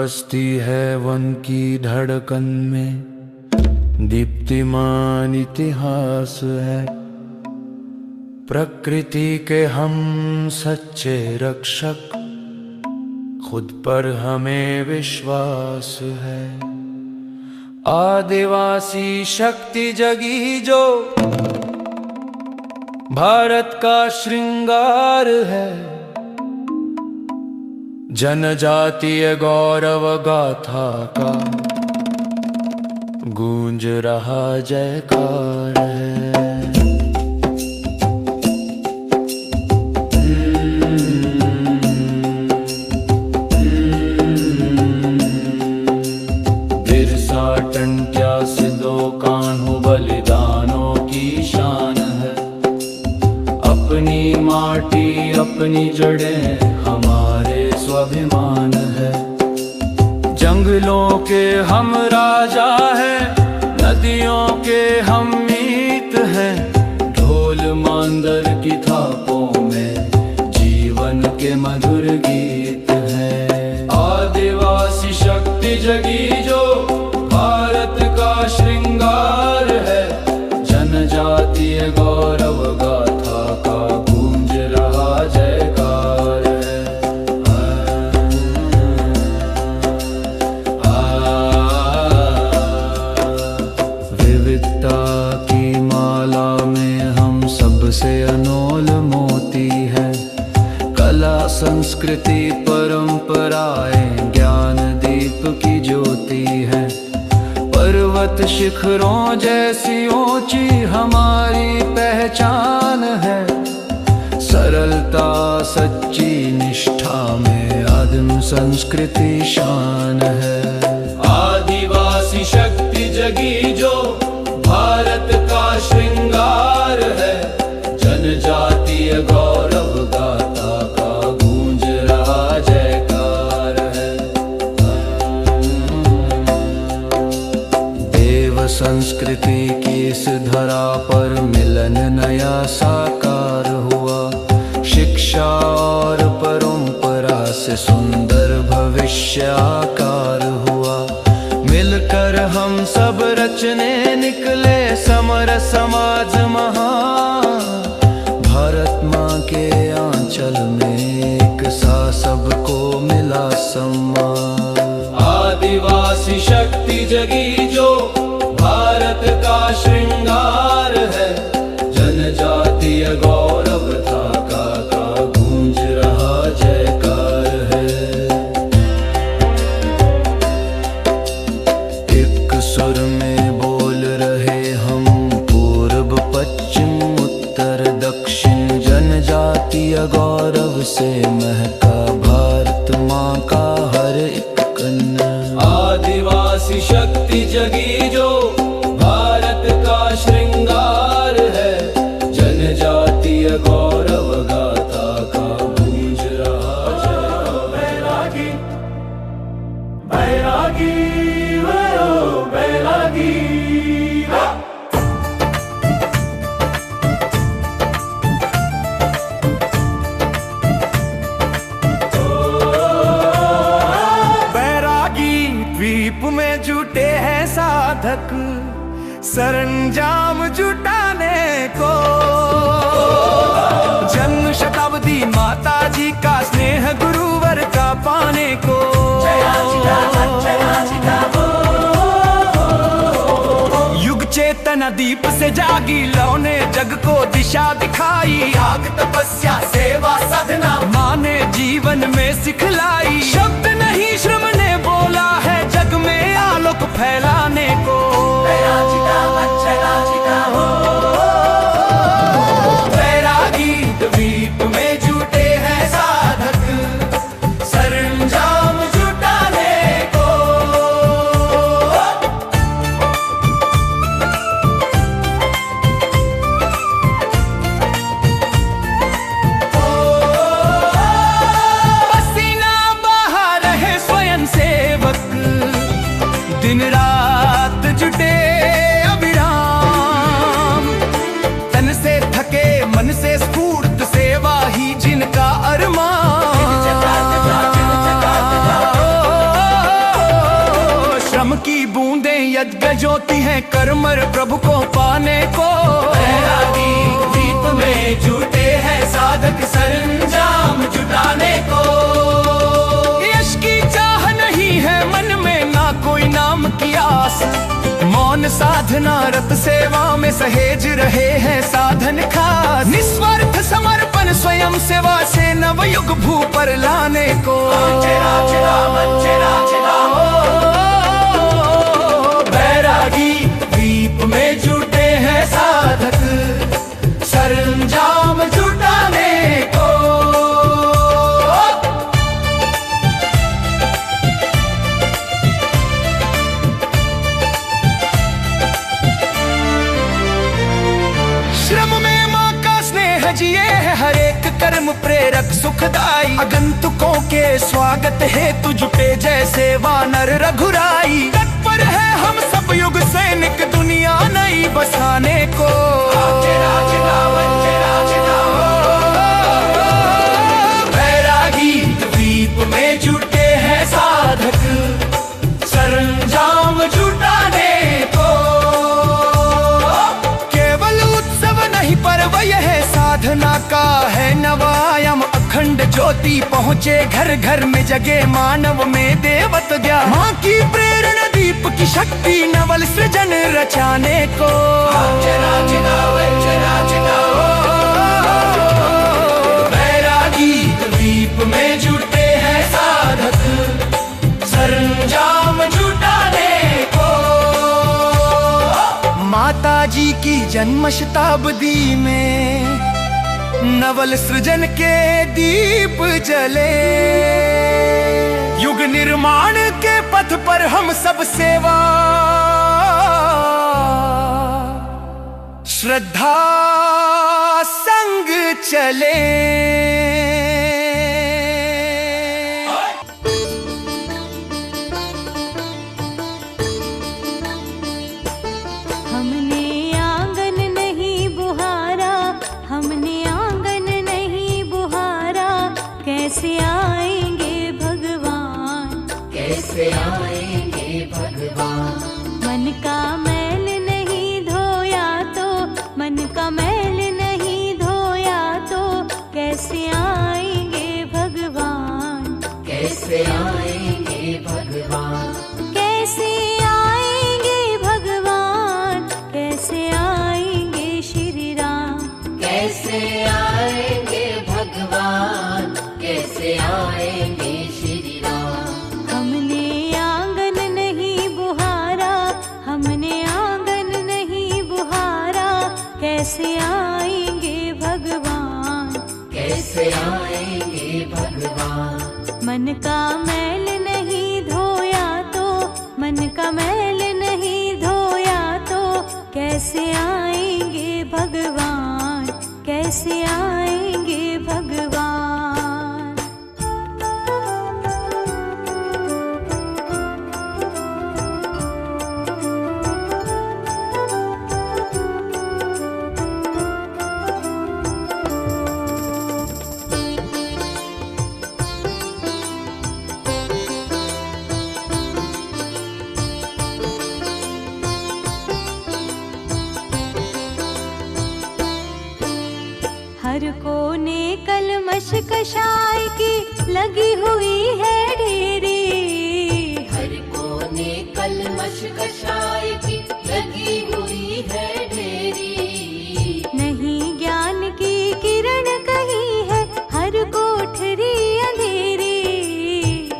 बसती है वन की धड़कन में, दीप्तिमान इतिहास है। प्रकृति के हम सच्चे रक्षक, खुद पर हमें विश्वास है। आदिवासी शक्ति जगी जो भारत का श्रृंगार है, जनजातीय गौरव गाथा का गूंज रहा जयकार है। बिरसा टंट्या सिद्धो कान्हू बलिदानों की शान है। अपनी माटी अपनी जड़ें हमारे स्वाभिमान है। जंगलों के हम राजा हैं, नदियों के हम मीत हैं। ढोल मांदर की थापों में जीवन के मधुर गीत हैं। आदिवासी शक्ति जगी जो भारत का श्रृंगार है, जनजातीय गौरव गाथा का गूंज रहा जयकार है। विविधता की माला में हम सबसे अनोल मोती है। कला संस्कृति परंपराएं ज्ञान दीप की ज्योति है। पर्वत शिखरों जैसी ऊंची हमारी पहचान है। सरलता सच्ची निष्ठा में आदिम संस्कृति शान है। आदिवासी शक्ति जगी जो भारत का श्रृंगार है, जनजातीय गौरव गाथा का गूंज रहा जयकार है। देव संस्कृति की इस धरा पर मिलन नया साकार हुआ। शिक्षा और परंपरा से सुंदर भविष्य आकार हुआ। मिलकर हम सब रचने निकले समर समाज महान। भारत माँ के आंचल में एक सा सबको मिला सम्मान। आदिवासी शक्ति जगी जो भारत का श्रृंगार है, जनजातीय गौरव गाथा का गूंज रहा जयकार है। एक सुर में बोल रहे हम पूर्व पश्चिम उत्तर दक्षिण। जनजातीय गौरव से महका भारत माँ का हर एक कण। आदिवासी शक्ति जगी जो भारत का श्रृंगार है, जनजातीय गौरव गाथा का गूंज रहा जयकार। बैरागी बैरागी वो बैरागी। बैरागी द्वीप में जुटे हैं साधक, सरंजाम जुटाने को। जन्म शताब्दी माता जी का स्नेह गुरुवर का पाने को। युग चेतना दीप से जागी, लौने जग को दिशा दिखाई। आग तपस्या सेवा साधना माँ ने जीवन में सिखलाई। शब्द नहीं श्रम ने बोला है जग में आलोक फैलाने को। बैरागी द्वीप में जुटे हैं साधक, सरंजाम जुटाने को। पसीना होती हैं करमर प्रभु को पाने को। बैरागी दीप में जुटे हैं साधक सरंजाम जुटाने को। यश की चाह नहीं है मन में ना कोई नाम की आस, मौन साधना रत सेवा में सहेज रहे हैं साधन खास। निस्वार्थ समर्पण स्वयं सेवा से नवयुग भू पर लाने को। बैरागी दीप में जुटे हैं साधक सरंजाम जुटाने को। श्रम में माँ का स्नेह जिए है हर एक कर्म प्रेरक सुखदाई। आगंतुकों के स्वागत हेतु जुटे जैसे वानर रघुराई। तत्पर है हम सब युग सैनिक दुनिया नई बसाने को। बैरागी द्वीप में जुटे हैं साधक सरंजाम जुटाने को। केवल उत्सव नहीं पर्व यह साधना का है नवायम। अखंड ज्योति पहुँचे घर घर में जगे मानव में देवत ज्ञान। माँ की प्रेरणा दीप की शक्ति नवल सृजन रचाने को। बैरागी द्वीप में जुटे हैं साधक सरंजाम जुटाने को। माता जी की जन्म शताब्दी में नवल सृजन के दीप जले। युग निर्माण के पथ पर हम सब सेवा श्रद्धा संग चले। हमने आंगन नहीं बुहारा, हमने आंगन नहीं बुहारा, कैसे आएंगे भगवान, कैसे आएंगे भगवान। मन का मैल नहीं धोया तो, मन का मैल नहीं धोया तो, कैसे आएंगे भगवान, कैसे आएंगे भगवान। कैसे आएंगे भगवान, कैसे आएंगे श्री राम, कैसे आएंगे भगवान, कैसे आएंगे श्री राम। हमने आंगन नहीं बुहारा, हमने आंगन नहीं बुहारा, कैसे आएंगे भगवान, कैसे आएंगे भगवान। मन का मैल नहीं धोया तो, मन का मैल नहीं धोया तो, कैसे आएंगे भगवान, कैसे आएंगे भगवान। हर कोने कलमश कषाय की लगी हुई है ढेरी, हर कोने कलमश कषाय की लगी हुई है ढेरी। नहीं ज्ञान की किरण कहीं है हर कोठरी अंधेरी,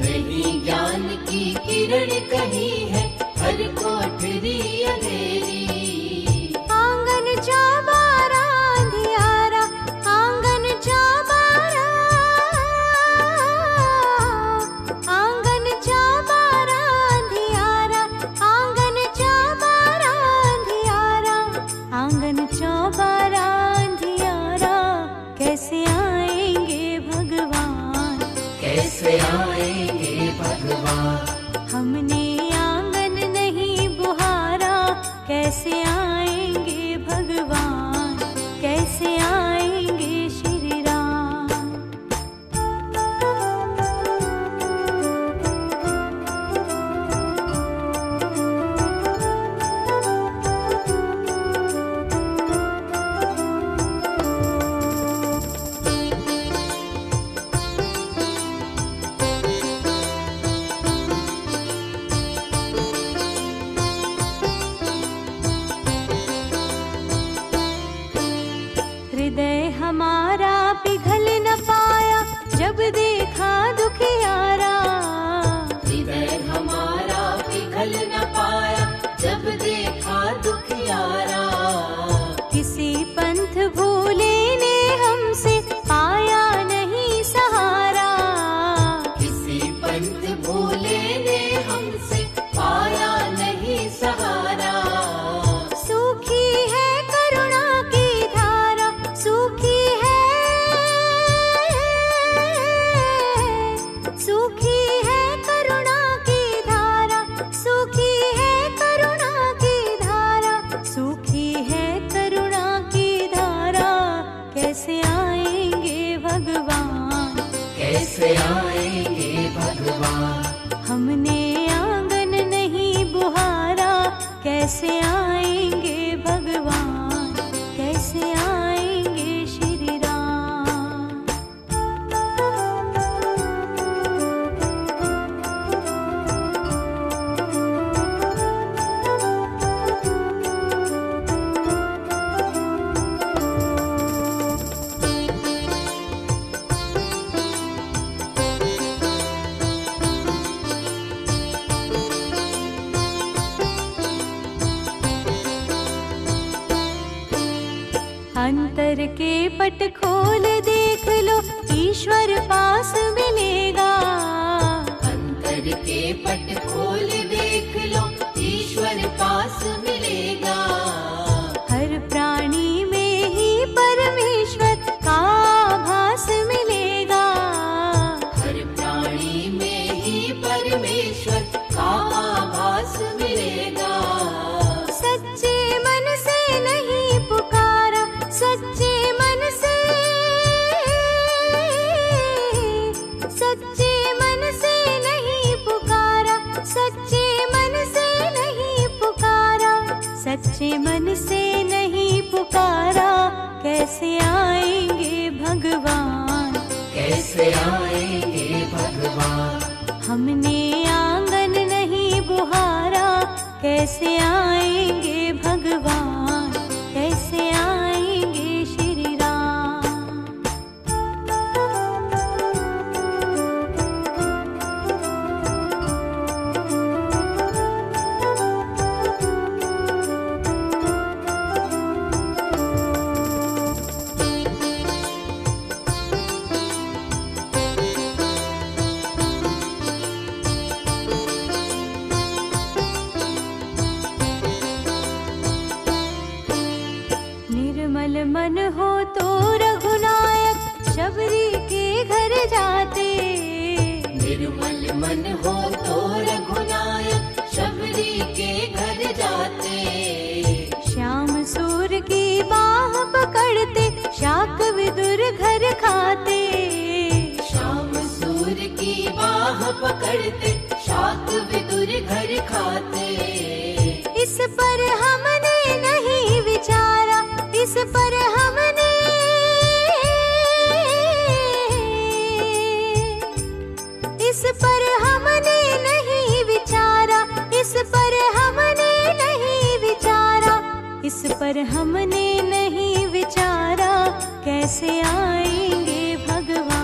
नहीं ज्ञान की किरण कहीं है हर कोठरी अंधेरी। आंगन चौबारा अंधियारा, आंगन चौबारा, आंगन चौबारा अंधियारा, आंगन चौबारा अंधियारा, आंगन चौबारा अंधियारा, कैसे आएंगे भगवान, कैसे आएंगे भगवान। हमने आंगन नहीं बुहारा, कैसे आएंगे भगवान, कैसे आएंगे श्री राम। आएंगे भगवान, कैसे आएंगे भगवान। हमने आंगन नहीं बुहारा, कैसे आएंगे भगवान, कैसे आएंगे श्री राम। अंतर के पट खोल देख लो, ईश्वर पास मिलेगा। अंतर के पट खोल देख लो, ईश्वर पास मिलेगा। हर प्राणी में ही परमेश्वर का आभास मिलेगा। हर प्राणी में ही परमेश्वर का आभास मिलेगा। सच्चे मन से नहीं पुकारा, सच्चे मन से, सच्चे मन से नहीं पुकारा, सच्चे मन से नहीं पुकारा, सच्चे मन से नहीं पुकारा, कैसे आएंगे भगवान, कैसे आएंगे भगवान। हमने आंगन नहीं बुहारा, कैसे आएंगे भगवान, कैसे आएंगे श्री राम। निर्मल मन हो तो रघुनायक शबरी के घर जाते। निर्मल मन हो तो रघुनायक शबरी के घर जाते। श्याम सूर की बाह पकड़ते, शाक विदुर घर खाते। श्याम सूर की बाह पकड़ते, शाक विदुर घर खाते। इस पर हमने नहीं विचारा, इस पर हमने, इस पर हमने नहीं विचारा, इस पर हमने नहीं विचारा, इस पर हमने